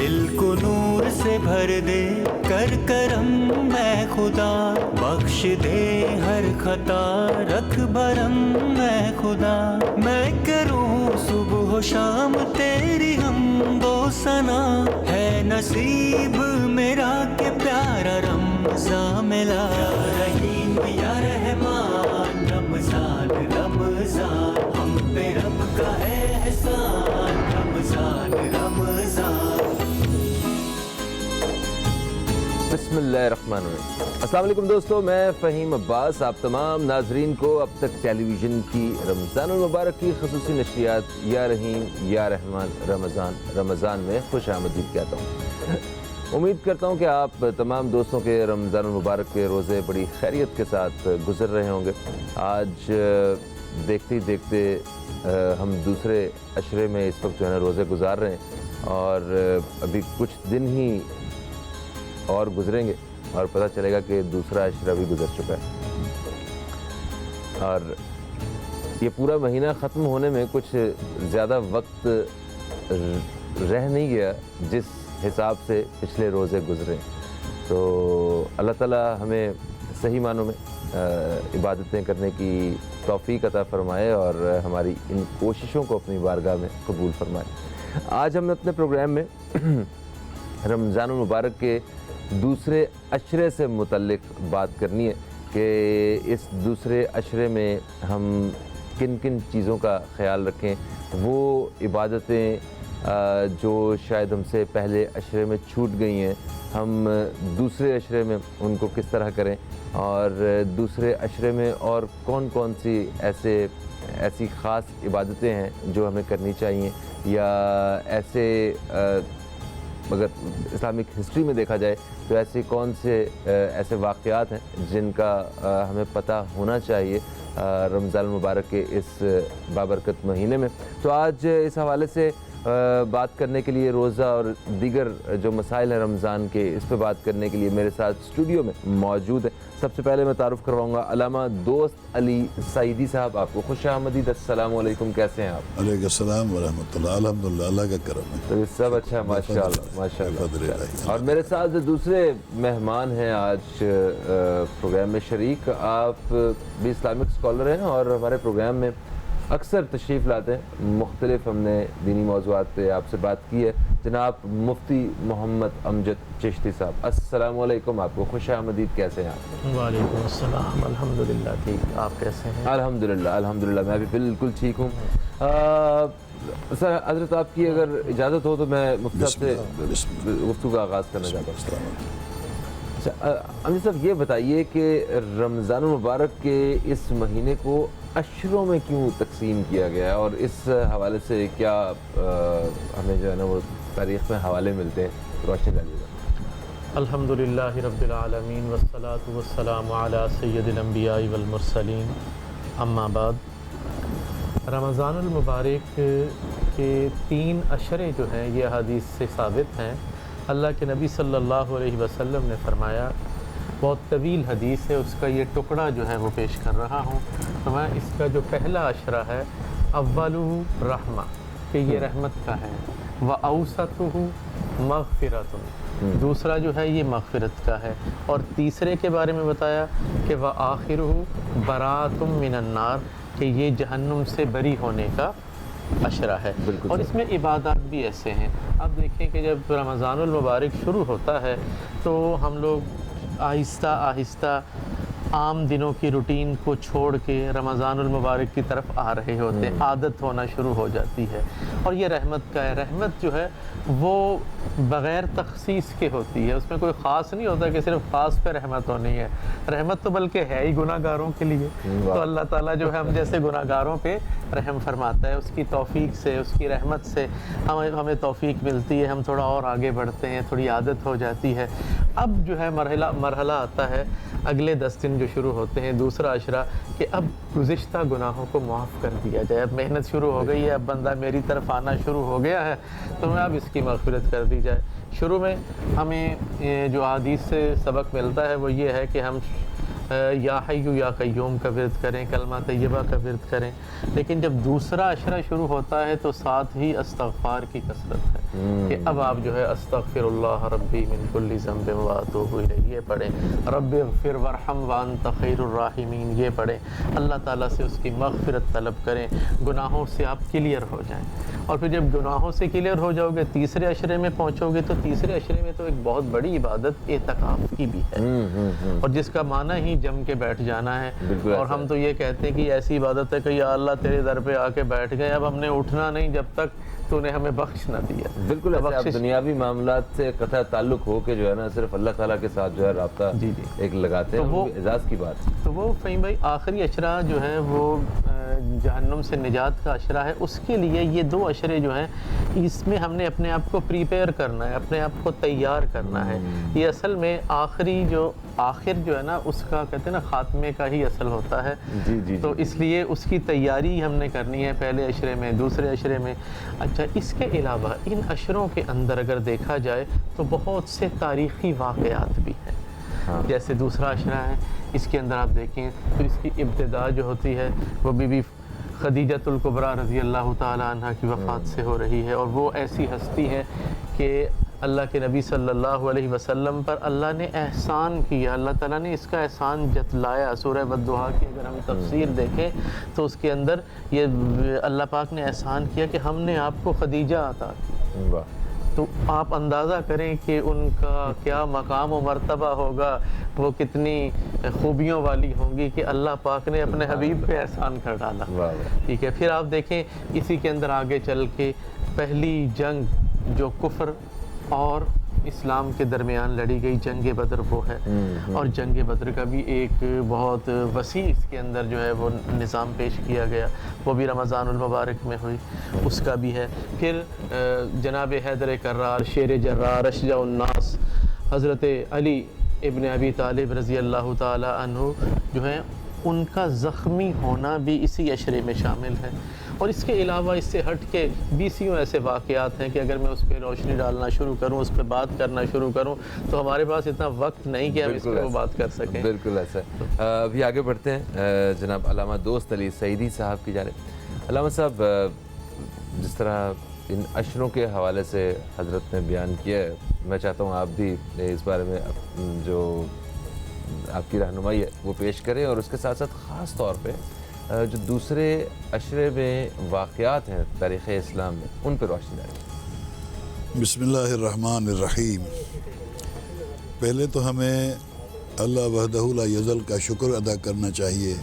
دل کو نور سے بھر دے کر کرم میں خدا، بخش دے ہر خطا رکھ بھرم میں خدا، میں کروں صبح و شام تیری حمد و ثنا، ہے نصیب میرا کہ پیارا رمضان ملا۔ یا رحیم یا رحمان رمضان رمضان، ہم پہ رب کا ہے احسان، رمضان رمضان۔ بسم اللہ الرحمن الرحیم۔ السلام علیکم دوستو، میں فہیم عباس آپ تمام ناظرین کو اب تک ٹیلی ویژن کی رمضان المبارک کی خصوصی نشریات یا رحیم یا رحمان رمضان رمضان میں خوش آمدید کہتا ہوں۔ امید کرتا ہوں کہ آپ تمام دوستوں کے رمضان المبارک کے روزے بڑی خیریت کے ساتھ گزر رہے ہوں گے۔ آج دیکھتے ہی دیکھتے ہم دوسرے عشرے میں اس وقت جو ہے نا روزے گزار رہے ہیں، اور ابھی کچھ دن ہی اور گزریں گے اور پتہ چلے گا کہ دوسرا عشرہ بھی گزر چکا ہے، اور یہ پورا مہینہ ختم ہونے میں کچھ زیادہ وقت رہ نہیں گیا جس حساب سے پچھلے روزے گزرے۔ تو اللہ تعالیٰ ہمیں صحیح معنوں میں عبادتیں کرنے کی توفیق عطا فرمائے اور ہماری ان کوششوں کو اپنی بارگاہ میں قبول فرمائے۔ آج ہم نے اپنے پروگرام میں رمضان المبارک کے دوسرے عشرے سے متعلق بات کرنی ہے کہ اس دوسرے عشرے میں ہم کن کن چیزوں کا خیال رکھیں، وہ عبادتیں جو شاید ہم سے پہلے عشرے میں چھوٹ گئی ہیں ہم دوسرے عشرے میں ان کو کس طرح کریں، اور دوسرے عشرے میں اور کون کون سی ایسی خاص عبادتیں ہیں جو ہمیں کرنی چاہیے، یا ایسے اگر اسلامک ہسٹری میں دیکھا جائے تو ایسے کون سے ایسے واقعات ہیں جن کا ہمیں پتہ ہونا چاہیے رمضان المبارک کے اس بابرکت مہینے میں۔ تو آج اس حوالے سے بات کرنے کے لیے روزہ اور دیگر جو مسائل ہیں رمضان کے، اس پہ بات کرنے کے لیے میرے ساتھ اسٹوڈیو میں موجود ہیں۔ سب سے پہلے میں تعارف کرواؤں گا علامہ دوست علی سعیدی صاحب، آپ کو خوش آمدید۔ السلام علیکم، کیسے ہیں آپ؟ علیکم السلام ورحمۃ اللہ، الحمدللہ، اللہ کا کرم ہے، تو سب اچھا، ماشاء اللہ ماشاء اللہ۔ اور میرے ساتھ دوسرے مہمان ہیں آج پروگرام میں شریک، آپ بھی اسلامک اسکالر ہیں اور ہمارے پروگرام میں اکثر تشریف لاتے ہیں، مختلف ہم نے دینی موضوعات پہ آپ سے بات کی ہے، جناب مفتی محمد امجد چشتی صاحب۔ السلام علیکم، آپ کو خوش آمدید، کیسے ہیں آپ؟ وعلیکم السلام، الحمدللہ ٹھیک، آپ کیسے ہیں؟ الحمدللہ میں بھی بالکل ٹھیک ہوں۔ سر حضرت آپ کی اگر اجازت ہو تو میں مفتی صاحب سے گفتگو کا آغاز کرنا چاہتا ہوں۔ امجد صاحب یہ بتائیے کہ رمضان المبارک کے اس مہینے کو عشروں میں کیوں تقسیم کیا گیا ہے، اور اس حوالے سے کیا ہمیں جو ہے نا وہ تاریخ میں حوالے ملتے ہیں، روشنی ڈالیے گا۔ الحمدللہ رب العالمین والصلاة والسلام علی سید الانبیاء والمرسلین، اما بعد۔ رمضان المبارک کے 3 عشرے جو ہیں یہ حدیث سے ثابت ہیں۔ اللہ کے نبی صلی اللہ علیہ وسلم نے فرمایا، بہت طویل حدیث ہے، اس کا یہ ٹکڑا جو ہے وہ پیش کر رہا ہوں۔ فرمایا اس کا جو پہلا عشرہ ہے اولہ رحمہ، کہ یہ رحمت کا ہے، وَأَوْسَطُهُ مَغْفِرَةٌ، دوسرا جو ہے یہ مغفرت کا ہے، اور تیسرے کے بارے میں بتایا کہ وَآخِرُهُ بَرَاءَةٌ مِّنَ النَّارِ، کہ یہ جہنم سے بری ہونے کا عشرہ ہے۔ اور اس میں عبادات بھی ایسے ہیں۔ اب دیکھیں کہ جب رمضان المبارک شروع ہوتا ہے تو ہم لوگ آہستہ آہستہ عام دنوں کی روٹین کو چھوڑ کے رمضان المبارک کی طرف آ رہے ہوتے ہیں، عادت ہونا شروع ہو جاتی ہے، اور یہ رحمت کا ہے۔ رحمت جو ہے وہ بغیر تخصیص کے ہوتی ہے، اس میں کوئی خاص نہیں ہوتا کہ صرف خاص پہ رحمت ہونی ہے، رحمت تو بلکہ ہے ہی گناہ گاروں کے لیے۔ تو اللہ تعالیٰ جو ہے ہم جیسے گناہ گاروں پہ رحم فرماتا ہے، اس کی توفیق سے، اس کی رحمت سے ہمیں توفیق ملتی ہے، ہم تھوڑا اور آگے بڑھتے ہیں، تھوڑی عادت ہو جاتی ہے۔ اب جو ہے مرحلہ آتا ہے اگلے 10 دن جو شروع ہوتے ہیں، دوسرا عشرہ، کہ اب گزشتہ گناہوں کو معاف کر دیا جائے، اب محنت شروع ہو گئی ہے، اب بندہ میری طرف آنا شروع ہو گیا ہے، تو اب اس کی مغفرت کر دی جائے۔ شروع میں ہمیں جو حدیث سے سبق ملتا ہے وہ یہ ہے کہ ہم یا حی یا قیوم کا ورد کریں، کلمہ طیبہ کا ورد کریں، لیکن جب دوسرا عشرہ شروع ہوتا ہے تو ساتھ ہی استغفار کی کثرت ہے کہ اب آپ جو ہے استغفر اللہ ربی من کل ذنب واتوب الیہ یہ پڑھیں، رب اغفر وارحم وانت خیر الراحمین یہ پڑھیں، اللہ تعالیٰ سے اس کی مغفرت طلب کریں، گناہوں سے آپ کلیئر ہو جائیں۔ اور پھر جب گناہوں سے کلیئر ہو جاؤ گے تیسرے عشرے میں پہنچو گے تو تیسرے عشرے میں تو ایک بہت بڑی عبادت اعتکاف کی بھی ہے، اور جس کا معنی ہی جم کے بیٹھ جانا ہے۔ اور ہم تو یہ کہتے ہیں کہ ایسی عبادت ہے کہ یا اللہ تیرے در پہ آ کے بیٹھ گئے، اب ہم نے اٹھنا نہیں جب تک تو نے ہمیں بخش نہ دیا۔ بالکل ایسے آپ دنیاوی معاملات سے قطع تعلق ہو کے جو ہے نا صرف اللہ تعالیٰ کے ساتھ جو ہے رابطہ ایک لگاتے ہیں، وہ اعزاز کی بات۔ تو وہ فہیم بھائی آخری عشرہ جو ہے وہ جہنم سے نجات کا عشرہ ہے، اس کے لیے یہ دو عشرے جو ہیں اس میں ہم نے اپنے آپ کو پریپیئر کرنا ہے، اپنے آپ کو تیار کرنا ہے۔ یہ اصل میں آخری جو آخر جو ہے نا اس کا کہتے ہیں نا خاتمے کا ہی اصل ہوتا ہے، تو اس لیے اس کی تیاری ہم نے کرنی ہے پہلے عشرے میں، دوسرے عشرے میں۔ اچھا اس کے علاوہ ان عشروں کے اندر اگر دیکھا جائے تو بہت سے تاریخی واقعات بھی ہیں، جیسے دوسرا عشرہ ہے اس کے اندر آپ دیکھیں تو اس کی ابتدا جو ہوتی ہے وہ بی بی خدیجۃ الکبریٰ رضی اللہ تعالی عنہ کی وفات سے ہو رہی ہے، اور وہ ایسی ہستی ہے کہ اللہ کے نبی صلی اللہ علیہ وسلم پر اللہ نے احسان کیا، اللہ تعالیٰ نے اس کا احسان جتلایا۔ سورہ والضحیٰ کی اگر ہم تفسیر دیکھیں تو اس کے اندر یہ اللہ پاک نے احسان کیا کہ ہم نے آپ کو خدیجہ عطا کی۔ تو آپ اندازہ کریں کہ ان کا کیا مقام و مرتبہ ہوگا، وہ کتنی خوبیوں والی ہوں گی کہ اللہ پاک نے اپنے حبیب پہ احسان کر ڈالا۔ ٹھیک ہے، پھر آپ دیکھیں اسی کے اندر آگے چل کے پہلی جنگ جو کفر اور اسلام کے درمیان لڑی گئی جنگ بدر وہ ہے، اور جنگ بدر کا بھی ایک بہت وسیع اس کے اندر جو ہے وہ نظام پیش کیا گیا، وہ بھی رمضان المبارک میں ہوئی، اس کا بھی ہے۔ پھر جناب حیدر کرار شیر جرار اشجع الناس حضرت علی ابن ابی طالب رضی اللہ تعالی عنہ جو ہیں ان کا زخمی ہونا بھی اسی عشرے میں شامل ہے۔ اور اس کے علاوہ اس سے ہٹ کے بیسیوں ایسے واقعات ہیں کہ اگر میں اس پہ روشنی ڈالنا شروع کروں، اس پہ بات کرنا شروع کروں تو ہمارے پاس اتنا وقت نہیں کہ ہم اس پہ وہ بات کر سکیں۔ بالکل ایسا ہے۔ ابھی آگے بڑھتے ہیں جناب علامہ دوست علی سعیدی صاحب کی جانب۔ علامہ صاحب جس طرح ان عشروں کے حوالے سے حضرت نے بیان کیا ہے، میں چاہتا ہوں آپ بھی اس بارے میں جو آپ کی رہنمائی ہے وہ پیش کریں، اور اس کے ساتھ ساتھ خاص طور پہ جو دوسرے عشرے میں واقعات ہیں تاریخ اسلام میں ان پر روشنی ڈالیں۔ بسم اللہ الرحمن الرحیم۔ پہلے تو ہمیں اللہ وحدہ لا یزل کا شکر ادا کرنا چاہیے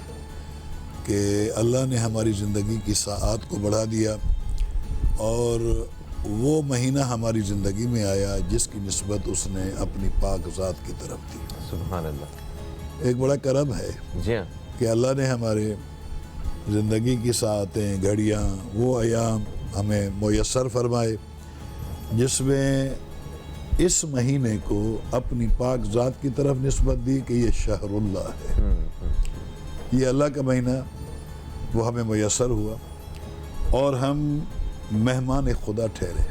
کہ اللہ نے ہماری زندگی کی ساعات کو بڑھا دیا، اور وہ مہینہ ہماری زندگی میں آیا جس کی نسبت اس نے اپنی پاک ذات کی طرف دی۔ سبحان اللہ، ایک بڑا کرم ہے جی ہاں کہ اللہ نے ہمارے زندگی کی ساعتیں، گھڑیاں، وہ ایام ہمیں میسر فرمائے جس میں اس مہینے کو اپنی پاک ذات کی طرف نسبت دی کہ یہ شہر اللہ ہے، یہ اللہ کا مہینہ، وہ ہمیں میسر ہوا اور ہم مہمان خدا ٹھہرے۔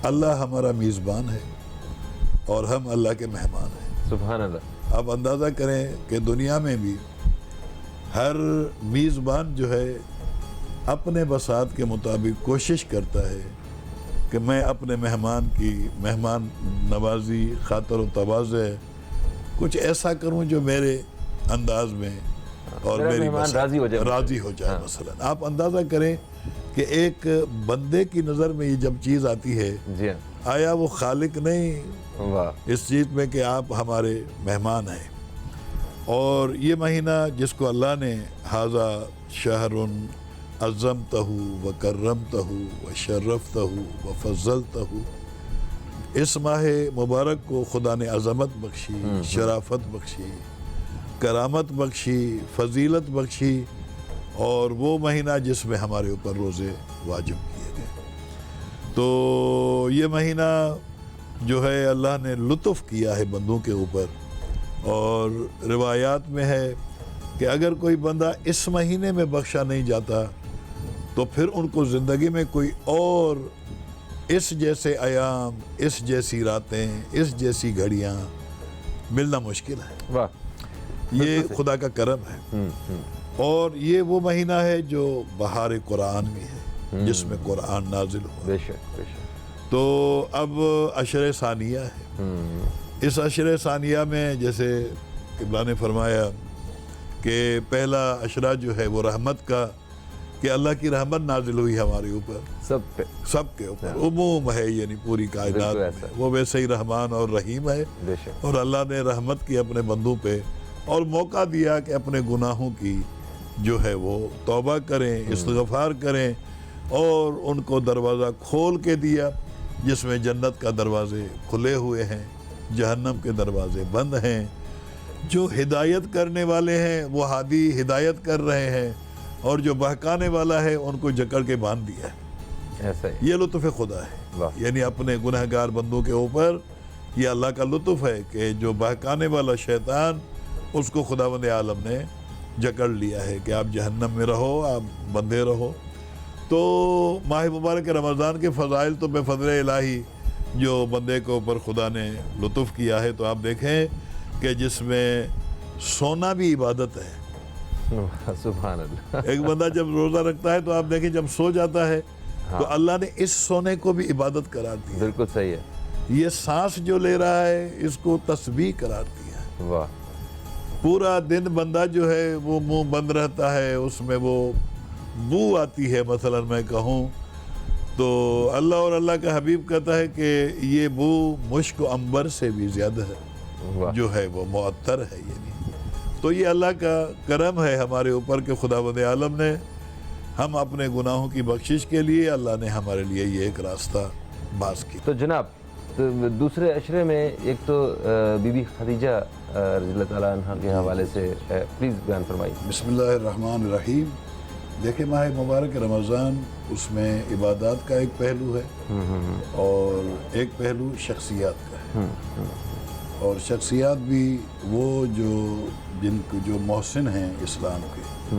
اللہ ہمارا میزبان ہے اور ہم اللہ کے مہمان ہیں۔ سبحان اللہ۔ آپ اندازہ کریں کہ دنیا میں بھی ہر میزبان جو ہے اپنے بساط کے مطابق کوشش کرتا ہے کہ میں اپنے مہمان کی مہمان نوازی، خاطر و تواضع کچھ ایسا کروں جو میرے انداز میں اور میری راضی ہو جائے۔ مثلا آپ اندازہ کریں کہ ایک بندے کی نظر میں یہ جب چیز آتی ہے، آیا وہ خالق نہیں اس چیز میں کہ آپ ہمارے مہمان ہیں؟ اور یہ مہینہ جس کو اللہ نے ھذا شہر عظمتہ وکرمتہ وشرفتہ وفضلتہ، اس ماہ مبارک کو خدا نے عظمت بخشی، شرافت بخشی، کرامت بخشی، فضیلت بخشی، اور وہ مہینہ جس میں ہمارے اوپر روزے واجب کیے گئے۔ تو یہ مہینہ جو ہے اللہ نے لطف کیا ہے بندوں کے اوپر، اور روایات میں ہے کہ اگر کوئی بندہ اس مہینے میں بخشا نہیں جاتا تو پھر ان کو زندگی میں کوئی اور اس جیسے ایام، اس جیسی راتیں، اس جیسی گھڑیاں ملنا مشکل ہے۔ واہ، یہ خدا کا کرم ہے. اور یہ وہ مہینہ ہے جو بہار قرآن بھی ہے، جس میں قرآن نازل ہوا. بے شک بے شک. تو اب عشر ثانیہ ہے. اس عشر ثانیہ میں جیسے قبلہ نے فرمایا کہ پہلا عشرہ جو ہے وہ رحمت کا، کہ اللہ کی رحمت نازل ہوئی ہمارے اوپر، سب کے اوپر عموم ہے، یعنی پوری کائنات میں. وہ ویسے ہی رحمان اور رحیم ہے. اور اللہ نے رحمت کی اپنے بندوں پہ، اور موقع دیا کہ اپنے گناہوں کی جو ہے وہ توبہ کریں، استغفار کریں، اور ان کو دروازہ کھول کے دیا جس میں جنت کا دروازے کھلے ہوئے ہیں، جہنم کے دروازے بند ہیں. جو ہدایت کرنے والے ہیں وہ ہادی ہدایت کر رہے ہیں، اور جو بہکانے والا ہے ان کو جکڑ کے باندھ دیا ہے. ایسا ہی یہ لطف خدا ہے. یعنی اپنے گنہگار بندوں کے اوپر یہ اللہ کا لطف ہے کہ جو بہکانے والا شیطان، اس کو خداوند عالم نے جکڑ لیا ہے کہ آپ جہنم میں رہو، آپ بندے رہو. تو ماہ مبارک رمضان کے فضائل تو بے فضل الہی جو بندے کے اوپر خدا نے لطف کیا ہے. تو آپ دیکھیں کہ جس میں سونا بھی عبادت ہے. سبحان اللہ. ایک بندہ جب روزہ رکھتا ہے تو آپ دیکھیں جب سو جاتا ہے تو اللہ نے اس سونے کو بھی عبادت قرار دیا. بالکل صحیح ہے. یہ سانس جو لے رہا ہے اس کو تسبیح قرار دیا. واہ. پورا دن بندہ جو ہے وہ منہ بند رہتا ہے، اس میں وہ بو آتی ہے. مثلا میں کہوں تو اللہ اور اللہ کا حبیب کہتا ہے کہ یہ بو مشک و عنبر سے بھی زیادہ ہے، جو ہے وہ معطر ہے. یعنی تو یہ اللہ کا کرم ہے ہمارے اوپر کہ خداوند عالم نے ہم اپنے گناہوں کی بخشش کے لیے، اللہ نے ہمارے لیے یہ ایک راستہ باز کی. تو جناب دوسرے عشرے میں ایک تو بی بی خدیجہ رضی اللہ تعالیٰ عنہ کے حوالے سے پلیز بیان فرمائیے. بسم اللہ الرحمن الرحیم. دیکھیں ماہ مبارک رمضان، اس میں عبادات کا ایک پہلو ہے اور ایک پہلو شخصیات کا ہے. اور شخصیات بھی وہ جن کو جو محسن ہیں اسلام کے،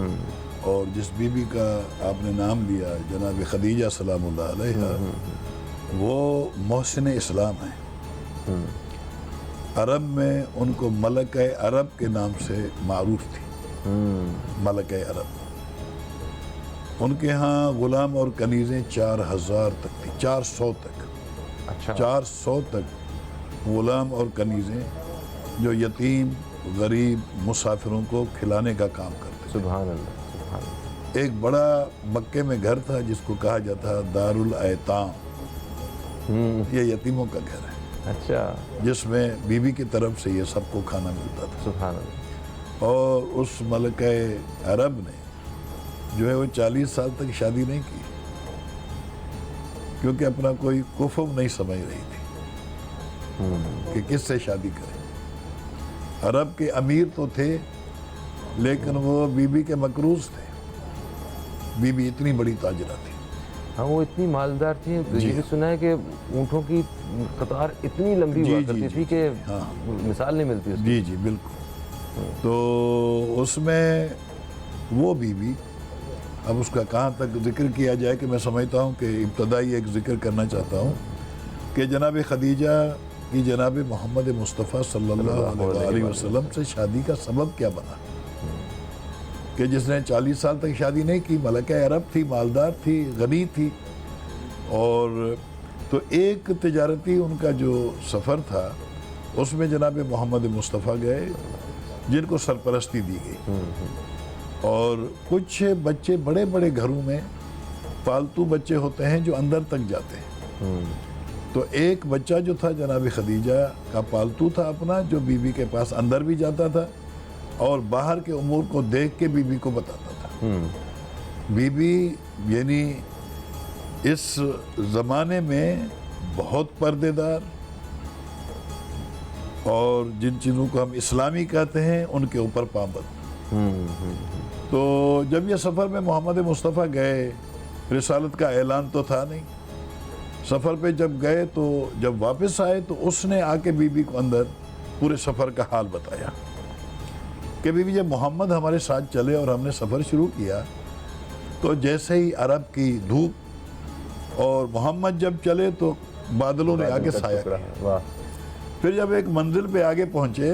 اور جس بی بی کا آپ نے نام لیا جناب خدیجہ سلام اللہ علیہ، وہ محسن اسلام ہیں. عرب میں ان کو ملکہ عرب کے نام سے معروف تھی. ملکہ عرب. ان کے ہاں غلام اور کنیزیں 4000 تک تھی، 400 تک. 400 تک غلام اور کنیزیں جو یتیم غریب مسافروں کو کھلانے کا کام کرتے. سبحان اللہ سبحان اللہ. ایک بڑا مکے میں گھر تھا جس کو کہا جاتا دار الایتام. یہ یتیموں کا گھر ہے. اچھا. جس میں بی بی کی طرف سے یہ سب کو کھانا ملتا تھا. سبحان اللہ. اور اس ملکہ عرب نے جو ہے وہ 40 سال تک شادی نہیں کی، کیونکہ اپنا کوئی کفو نہیں سمجھ رہی تھی کہ کس سے شادی کرے. عرب کے امیر تو تھے لیکن وہ بی بی کے مقروض تھے. بی بی اتنی بڑی تاجرہ تھی. ہاں وہ اتنی مالدار تھی. یہ بھی سنا ہے کہ اونٹوں کی قطار اتنی لمبی ہوا کرتی تھی کہ مثال نہیں ملتی اس کی. جی بالکل. تو اس میں وہ بی بی، اب اس کا کہاں تک ذکر کیا جائے کہ میں سمجھتا ہوں کہ ابتدائی ایک ذکر کرنا چاہتا ہوں کہ جناب خدیجہ کی جناب محمد مصطفیٰ صلی اللہ علیہ وسلم سے شادی کا سبب کیا بنا کہ جس نے 40 سال تک شادی نہیں کی. ملکہ عرب تھی، مالدار تھی، غنی تھی. اور تو ایک تجارتی ان کا جو سفر تھا اس میں جناب محمد مصطفیٰ گئے جن کو سرپرستی دی گئی. اور کچھ بچے بڑے بڑے گھروں میں پالتو بچے ہوتے ہیں جو اندر تک جاتے ہیں. تو ایک بچہ جو تھا جناب خدیجہ کا پالتو تھا اپنا، جو بی بی کے پاس اندر بھی جاتا تھا اور باہر کے امور کو دیکھ کے بی بی کو بتاتا تھا. بی بی یعنی اس زمانے میں بہت پردے دار، اور جن چیزوں کو ہم اسلامی کہتے ہیں ان کے اوپر پابند. تو جب یہ سفر میں محمد مصطفیٰ گئے، رسالت کا اعلان تو تھا نہیں. سفر پہ جب گئے تو جب واپس آئے تو اس نے آ کے بی بی کو اندر پورے سفر کا حال بتایا کہ بی بی جب محمد ہمارے ساتھ چلے اور ہم نے سفر شروع کیا تو جیسے ہی عرب کی دھوپ، اور محمد جب چلے تو بادلوں نے آگے سایہ کیا. پھر جب ایک منزل پہ آگے پہنچے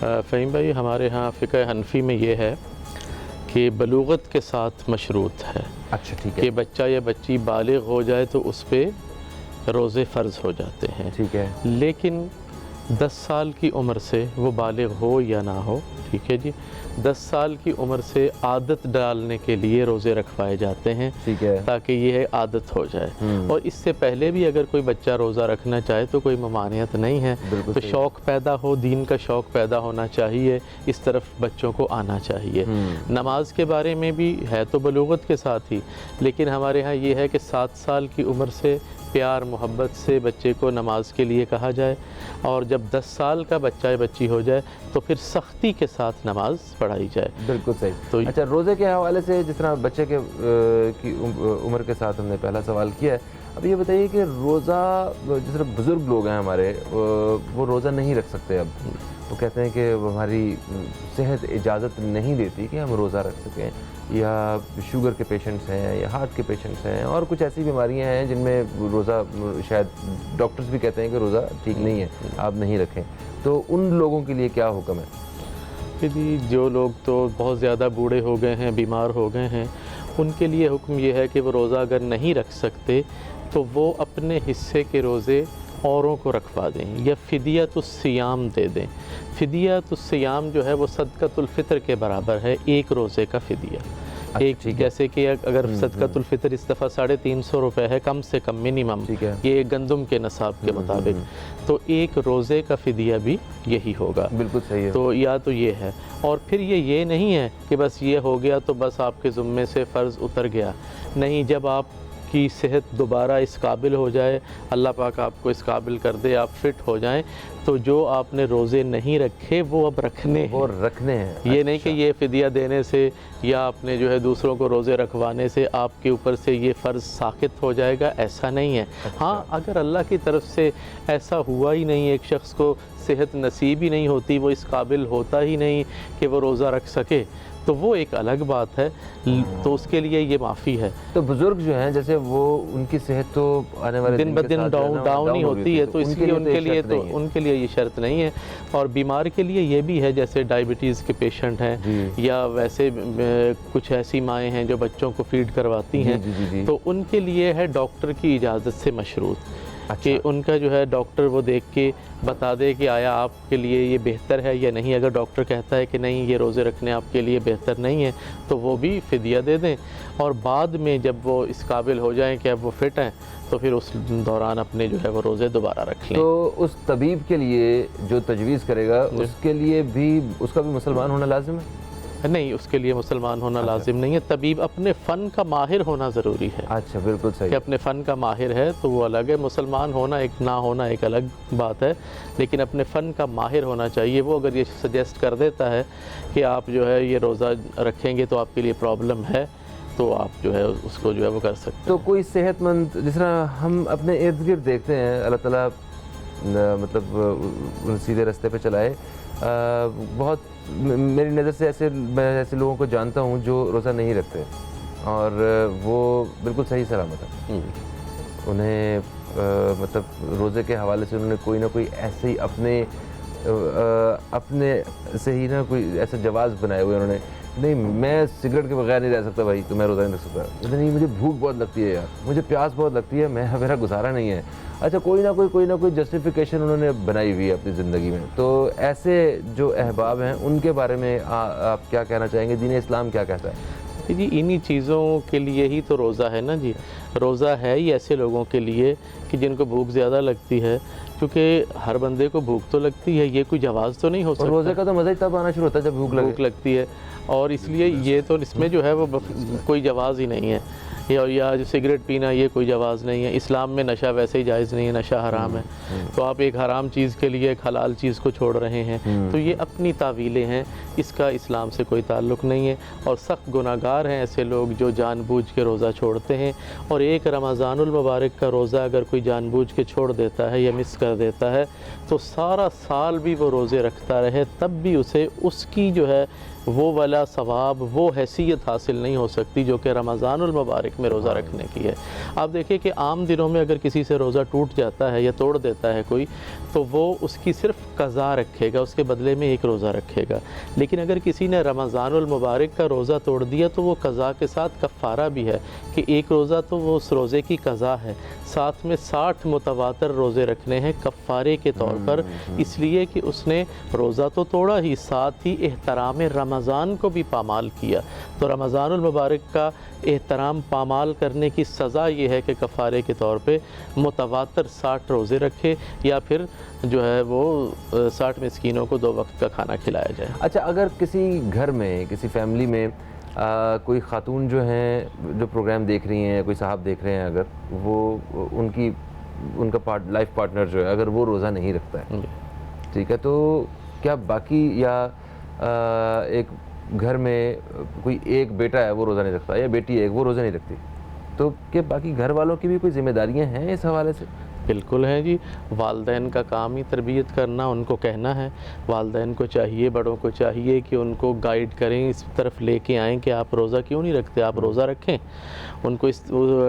فہیم بھائی، ہمارے ہاں فقہ حنفی میں یہ ہے کہ بلوغت کے ساتھ مشروط ہے اچھا ٹھیک ہے، کہ بچہ یا بچی بالغ ہو جائے تو اس پہ روزے فرض ہو جاتے ہیں، ٹھیک ہے، لیکن 10 سال کی عمر سے وہ بالغ ہو یا نہ ہو، ٹھیک ہے جی، 10 سال کی عمر سے عادت ڈالنے کے لیے روزے رکھوائے جاتے ہیں ٹھیک ہے، تاکہ یہ عادت ہو جائے، اور اس سے پہلے بھی اگر کوئی بچہ روزہ رکھنا چاہے تو کوئی ممانعت نہیں ہے، بالکل تو صحیح۔ شوق پیدا ہو، دین کا شوق پیدا ہونا چاہیے، اس طرف بچوں کو آنا چاہیے۔ نماز کے بارے میں بھی ہے تو بلوغت کے ساتھ ہی، لیکن ہمارے ہاں یہ ہے کہ 7 سال کی عمر سے پیار محبت سے بچے کو نماز کے لیے کہا جائے، اور جب 10 سال کا بچہ یا بچی ہو جائے تو پھر سختی کے ساتھ نماز پڑھائی جائے۔ بالکل صحیح۔ تو اچھا، روزے کے حوالے سے جس طرح بچے کے کی عمر کے ساتھ ہم نے پہلا سوال کیا ہے، اب یہ بتائیے کہ روزہ جس طرح بزرگ لوگ ہیں ہمارے وہ روزہ نہیں رکھ سکتے، اب وہ کہتے ہیں کہ ہماری صحت اجازت نہیں دیتی کہ ہم روزہ رکھ سکیں، یا شوگر کے پیشنٹس ہیں یا ہارٹ کے پیشنٹس ہیں اور کچھ ایسی بیماریاں ہیں جن میں روزہ شاید ڈاکٹرز بھی کہتے ہیں کہ روزہ ٹھیک نہیں ہے، آپ نہیں رکھیں، تو ان لوگوں کے لیے کیا حکم ہے؟ کہ جی جو لوگ تو بہت زیادہ بوڑھے ہو گئے ہیں، بیمار ہو گئے ہیں، ان کے لیے حکم یہ ہے کہ وہ روزہ اگر نہیں رکھ سکتے تو وہ اپنے حصے کے روزے اوروں کو رکھوا دیں یا فدیۃ الصیام دے دیں۔ فدیۃ الصیام جو ہے وہ صدقۃ الفطر کے برابر ہے، ایک روزے کا فدیہ۔ ایک جیسے کہ اگر صدقۃ الفطر اس دفعہ 350 روپے ہے کم سے کم منیمم، یہ ایک گندم کے نصاب کے مطابق، تو ایک روزے کا فدیہ بھی یہی ہوگا۔ بالکل صحیح ہے۔ تو یا تو یہ ہے، اور پھر یہ نہیں ہے کہ بس یہ ہو گیا تو بس آپ کے ذمے سے فرض اتر گیا، نہیں، جب آپ کی صحت دوبارہ اس قابل ہو جائے، اللہ پاک آپ کو اس قابل کر دے، آپ فٹ ہو جائیں، تو جو آپ نے روزے نہیں رکھے وہ اب رکھنے ہیں، وہ رکھنے ہیں۔ یہ نہیں کہ یہ فدیہ دینے سے یا اپنے جو ہے دوسروں کو روزے رکھوانے سے آپ کے اوپر سے یہ فرض ساقط ہو جائے گا، ایسا نہیں ہے۔ ہاں، اگر اللہ کی طرف سے ایسا ہوا ہی نہیں، ایک شخص کو صحت نصیب ہی نہیں ہوتی، وہ اس قابل ہوتا ہی نہیں کہ وہ روزہ رکھ سکے، تو وہ ایک الگ بات ہے، تو اس کے لیے یہ معافی ہے۔ تو بزرگ جو ہیں جیسے وہ ان کی صحت تو آنے والے دن بدن ڈاؤن ہی ہوتی ہے، تو اس لیے ان کے لیے یہ شرط نہیں ہے، اور بیمار کے لیے یہ بھی ہے، جیسے ڈائبٹیز کے پیشنٹ ہیں یا ویسے کچھ ایسی مائیں ہیں جو بچوں کو فیڈ کرواتی ہیں، تو ان کے لیے ہے ڈاکٹر کی اجازت سے مشروط، کہ ان کا جو ہے ڈاکٹر وہ دیکھ کے بتا دے کہ آیا آپ کے لیے یہ بہتر ہے یا نہیں۔ اگر ڈاکٹر کہتا ہے کہ نہیں، یہ روزے رکھنے آپ کے لیے بہتر نہیں ہے، تو وہ بھی فدیہ دے دیں، اور بعد میں جب وہ اس قابل ہو جائیں کہ اب وہ فٹ ہیں تو پھر اس دوران اپنے جو ہے وہ روزے دوبارہ رکھ لیں۔ تو اس طبیب کے لیے جو تجویز کرے گا اس کے لیے بھی اس کا بھی مسلمان ہونا لازم ہے؟ نہیں، اس کے لیے مسلمان ہونا لازم نہیں ہے، طبیب اپنے فن کا ماہر ہونا ضروری ہے۔ اچھا، بالکل صحیح، کہ اپنے فن کا ماہر ہے تو وہ الگ ہے، مسلمان ہونا ایک نہ ہونا ایک الگ بات ہے، لیکن اپنے فن کا ماہر ہونا چاہیے۔ وہ اگر یہ سجیسٹ کر دیتا ہے کہ آپ جو ہے یہ روزہ رکھیں گے تو آپ کے لیے پرابلم ہے، تو آپ جو ہے اس کو جو ہے وہ کر سکتے ہیں۔ تو کوئی صحت مند، جس طرح ہم اپنے ارد گرد دیکھتے ہیں، اللہ تعالیٰ مطلب سیدھے راستے پہ چلائے، بہت میری نظر سے میں ایسے لوگوں کو جانتا ہوں جو روزہ نہیں رکھتے اور وہ بالکل صحیح سلامت ہے، انہیں مطلب روزے کے حوالے سے انہوں نے کوئی نہ کوئی ایسے ہی اپنے سے ہی نا کوئی ایسا جواز بنائے ہوئے انہوں نے، نہیں میں سگریٹ کے بغیر نہیں رہ سکتا بھائی، تو میں روزہ نہیں رکھ سکتا، نہیں مجھے بھوک بہت لگتی ہے یار، مجھے پیاس بہت لگتی ہے، میرا گزارا نہیں ہے۔ اچھا، کوئی نہ کوئی جسٹیفیکیشن انہوں نے بنائی ہوئی ہے اپنی زندگی میں، تو ایسے جو احباب ہیں ان کے بارے میں آپ کیا کہنا چاہیں گے؟ دین اسلام کیا کہتا ہے؟ جی، انہی چیزوں کے لیے ہی تو روزہ ہے نا جی، روزہ ہے ہی ایسے لوگوں کے لیے کہ جن کو بھوک زیادہ لگتی ہے، کیونکہ ہر بندے کو بھوک تو لگتی ہے، یہ کوئی جواز تو نہیں ہو سکتا۔ روزے کا تو مزہ ہی تب آنا شروع ہوتا ہے جب بھوک لگتی ہے، اور اس لیے یہ تو اس میں جو ہے وہ کوئی جواز ہی نہیں ہے، یا جو سگریٹ پینا یہ کوئی جواز نہیں ہے۔ اسلام میں نشہ ویسے ہی جائز نہیں ہے، نشہ حرام ہے، تو آپ ایک حرام چیز کے لیے ایک حلال چیز کو چھوڑ رہے ہیں، تو یہ اپنی تعویلیں ہیں، اس کا اسلام سے کوئی تعلق نہیں ہے، اور سخت گناہ گار ہیں ایسے لوگ جو جان بوجھ کے روزہ چھوڑتے ہیں، اور ایک رمضان المبارک کا روزہ اگر کوئی جان بوجھ کے چھوڑ دیتا ہے یا مس کر دیتا ہے تو سارا سال بھی وہ روزے رکھتا رہے تب بھی اسے اس کی جو ہے وہ والا ثواب، وہ حیثیت حاصل نہیں ہو سکتی جو کہ رمضان المبارک میں روزہ رکھنے کی ہے۔ آپ دیکھیں کہ عام دنوں میں اگر کسی سے روزہ ٹوٹ جاتا ہے یا توڑ دیتا ہے کوئی، تو وہ اس کی صرف قضا رکھے گا، اس کے بدلے میں ایک روزہ رکھے گا۔ لیکن اگر کسی نے رمضان المبارک کا روزہ توڑ دیا تو وہ قضا کے ساتھ کفارہ بھی ہے کہ ایک روزہ تو وہ اس روزے کی قضا ہے، ساتھ میں 60 متواتر روزے رکھنے ہیں کفارے کے طور پر، اس لیے کہ اس نے روزہ تو توڑا ہی، ساتھ ہی احترام رمضان کو بھی پامال کیا۔ تو رمضان المبارک کا احترام پامال کرنے کی سزا یہ ہے کہ کفارے کے طور پہ متواتر 60 روزے رکھے، یا پھر جو ہے وہ 60 مسکینوں کو 2 وقت کا کھانا کھلایا جائے۔ اچھا، اگر کسی گھر میں، کسی فیملی میں کوئی خاتون جو ہیں جو پروگرام دیکھ رہی ہیں، کوئی صاحب دیکھ رہے ہیں، اگر وہ ان کا لائف پارٹنر جو ہے اگر وہ روزہ نہیں رکھتا ہے، ٹھیک ہے، تو کیا باقی، یا ایک گھر میں کوئی ایک بیٹا ہے وہ روزہ نہیں رکھتا یا بیٹی ہے وہ روزہ نہیں رکھتی، تو کیا باقی گھر والوں کی بھی کوئی ذمہ داریاں ہیں اس حوالے سے؟ بالکل ہے جی، والدین کا کام ہی تربیت کرنا، ان کو کہنا ہے، والدین کو چاہیے، بڑوں کو چاہیے کہ ان کو گائیڈ کریں، اس طرف لے کے آئیں کہ آپ روزہ کیوں نہیں رکھتے، آپ روزہ رکھیں، ان کو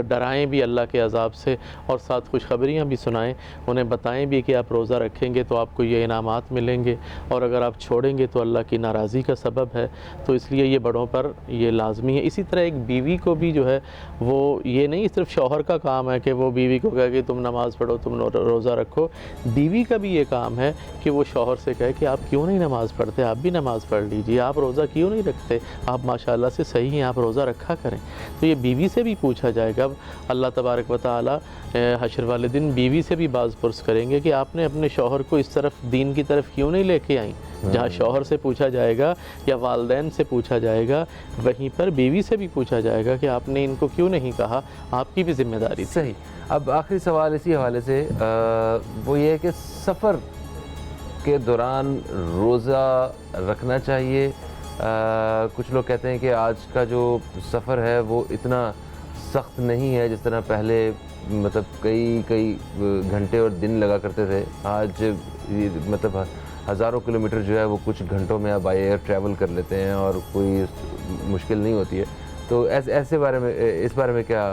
ڈرائیں بھی اللہ کے عذاب سے، اور ساتھ خوشخبریاں بھی سنائیں، انہیں بتائیں بھی کہ آپ روزہ رکھیں گے تو آپ کو یہ انعامات ملیں گے، اور اگر آپ چھوڑیں گے تو اللہ کی ناراضی کا سبب ہے، تو اس لیے یہ بڑوں پر یہ لازمی ہے۔ اسی طرح ایک بیوی کو بھی جو ہے وہ یہ نہیں صرف شوہر کا کام ہے کہ وہ بیوی کو کہے کہ تم نماز پڑھو، تم روزہ رکھو، بیوی کا بھی یہ کام ہے کہ وہ شوہر سے کہے کہ آپ کیوں نہیں نماز پڑھتے، آپ بھی نماز پڑھ لیجیے، آپ روزہ کیوں نہیں رکھتے، آپ ماشاءاللہ سے صحیح ہیں، آپ روزہ رکھا کریں۔ تو یہ بیوی سے بھی پوچھا جائے گا۔ اللہ تبارک و تعالی حشر والے دن بیوی سے بھی باز پرس کریں گے کہ آپ نے اپنے شوہر کو اس طرف دین کی طرف کیوں نہیں لے کے آئیں۔ جہاں شوہر سے پوچھا جائے گا یا والدین سے پوچھا جائے گا، وہیں پر بیوی سے بھی پوچھا جائے گا کہ آپ نے ان کو کیوں نہیں کہا، آپ کی بھی ذمہ داری تھی۔ صحیح۔ اب آخری سوال اسی حوالے سے وہ یہ ہے کہ سفر کے دوران روزہ رکھنا چاہیے؟ کچھ لوگ کہتے ہیں کہ آج کا جو سفر ہے وہ اتنا سخت نہیں ہے جس طرح پہلے مطلب کئی گھنٹے اور دن لگا کرتے تھے، آج مطلب ہزاروں کلومیٹر جو ہے وہ کچھ گھنٹوں میں آپ بائی ایئر ٹریول کر لیتے ہیں اور کوئی مشکل نہیں ہوتی ہے، تو ایسے بارے میں، اس بارے میں کیا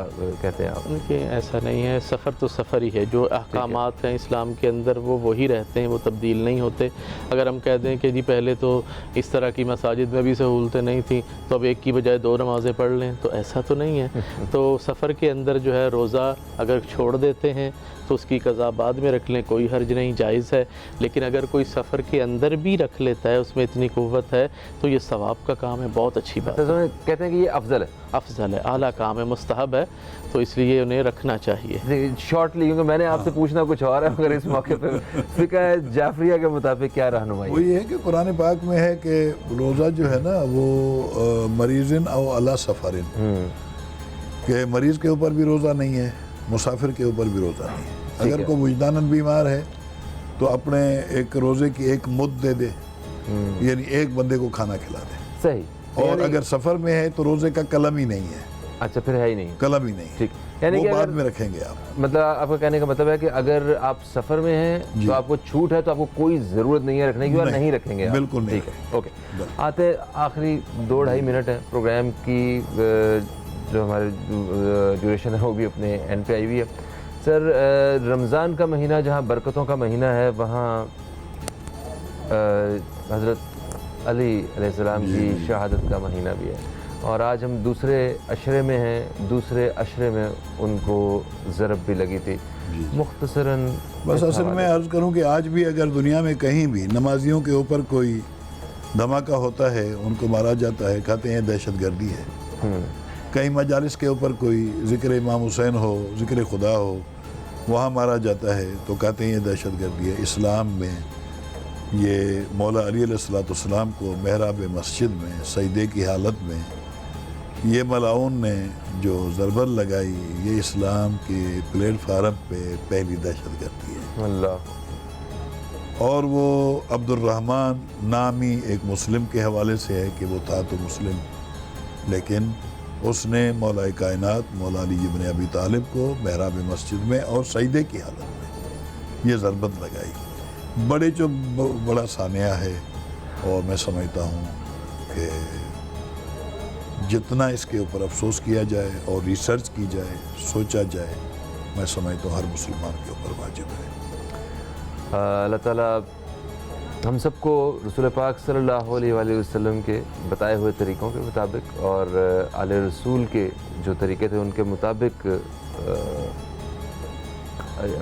کہتے ہیں آپ؟ کہ ایسا نہیں ہے، سفر تو سفر ہی ہے، جو احکامات ہیں اسلام کے اندر وہ وہی رہتے ہیں، وہ تبدیل نہیں ہوتے۔ اگر ہم کہہ دیں کہ جی پہلے تو اس طرح کی مساجد میں بھی سہولتیں نہیں تھیں تو اب ایک کی بجائے 2 نمازیں پڑھ لیں، تو ایسا تو نہیں ہے۔ تو سفر کے اندر جو ہے روزہ اگر چھوڑ دیتے ہیں تو اس کی قضا بعد میں رکھ لیں، کوئی حرج نہیں، جائز ہے۔ لیکن اگر کوئی سفر کے اندر بھی رکھ لیتا ہے، اس میں اتنی قوت ہے، تو یہ ثواب کا کام ہے، بہت اچھی بات ہے۔ کہتے ہیں کہ یہ افضل ہے، اعلیٰ کام ہے، مستحب ہے، تو اس لیے انہیں رکھنا چاہیے۔ شارٹلی، کیونکہ میں نے آپ سے پوچھنا کچھ اور ہے، مگر اس موقع پہ فقہ جعفریہ کے مطابق کیا رہنمائی؟ وہ یہ ہے کہ قرآن پاک میں ہے کہ روزہ جو ہے نا وہ مریضن او علی سفرن، کہ مریض کے اوپر بھی روزہ نہیں ہے، مسافر کے اوپر بھی روزہ نہیں ہے۔ اگر کوئی وجداناً بیمار ہے تو اپنے ایک روزے کی ایک مد دے دے، یعنی ایک بندے کو کھانا کھلا دے۔ صحیح۔ اور اگر سفر میں ہے تو روزے کا قلم ہی نہیں ہے، اچھا، پھر ہے ہی نہیں، قلم ہی نہیں، ٹھیک، یعنی وہ کہ بعد میں رکھیں گے آپ۔ مطلب آپ کا کہنے کا مطلب ہے کہ اگر آپ سفر میں ہیں تو آپ کو چھوٹ ہے، تو آپ کو کوئی ضرورت نہیں ہے رکھنے کی، اور نہیں رکھیں گے آپ، بالکل نہیں۔ ٹھیک ہے، اوکے۔ آتے آخری 2-2.5 منٹ ہے پروگرام کی، جو ہمارے ڈیوریشن ہے وہ بھی اپنے اینڈ پہ آئی ہوئی ہے۔ سر، رمضان کا مہینہ جہاں برکتوں کا مہینہ ہے، وہاں حضرت علی علیہ السلام کی شہادت کا مہینہ بھی ہے، اور آج ہم دوسرے عشرے میں ہیں، دوسرے عشرے میں ان کو ضرب بھی لگی تھی۔ مختصراً بس اصل میں عرض کروں کہ آج بھی اگر دنیا میں کہیں بھی نمازیوں کے اوپر کوئی دھماکہ ہوتا ہے، ان کو مارا جاتا ہے، کہتے ہیں دہشت گردی ہے۔ کئی مجالس کے اوپر کوئی ذکر امام حسین ہو، ذکر خدا ہو، وہاں مارا جاتا ہے تو کہتے ہیں یہ دہشت گردی ہے۔ اسلام میں یہ مولا علی علیہ السلام کو محراب مسجد میں سجدے کی حالت میں یہ ملاؤن نے جو ضربت لگائی، یہ اسلام کے پلیٹ فارم پہ پہلی دہشت گردی ہے۔ اللہ۔ اور وہ عبد الرحمن نامی ایک مسلم کے حوالے سے ہے کہ وہ تھا تو مسلم، لیکن اس نے مولا کائنات مولا علی ابن ابی طالب کو محراب مسجد میں اور سجدے کی حالت میں یہ ضربت لگائی۔ بڑا سانحہ ہے، اور میں سمجھتا ہوں کہ جتنا اس کے اوپر افسوس کیا جائے اور ریسرچ کی جائے، سوچا جائے، میں سمجھتا ہوں ہر مسلمان کے اوپر واجب ہے۔ اللہ تعالیٰ ہم سب کو رسول پاک صلی اللہ علیہ وآلہ وسلم کے بتائے ہوئے طریقوں کے مطابق اور آل رسول کے جو طریقے تھے ان کے مطابق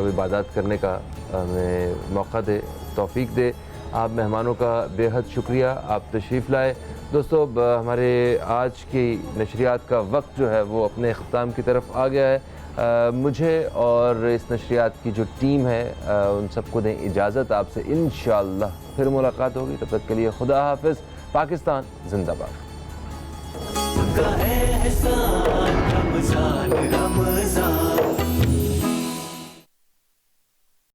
عبادات کرنے کا ہمیں موقع دے، توفیق دے۔ آپ مہمانوں کا بے حد شکریہ، آپ تشریف لائے۔ دوستو ہمارے آج کی نشریات کا وقت جو ہے وہ اپنے اختتام کی طرف آ گیا ہے۔ مجھے اور اس نشریات کی جو ٹیم ہے ان سب کو دیں اجازت، آپ سے انشاءاللہ پھر ملاقات ہوگی۔ تب تک کے لیے خدا حافظ۔ پاکستان زندہ باد۔ کا احسان رمضان رمضان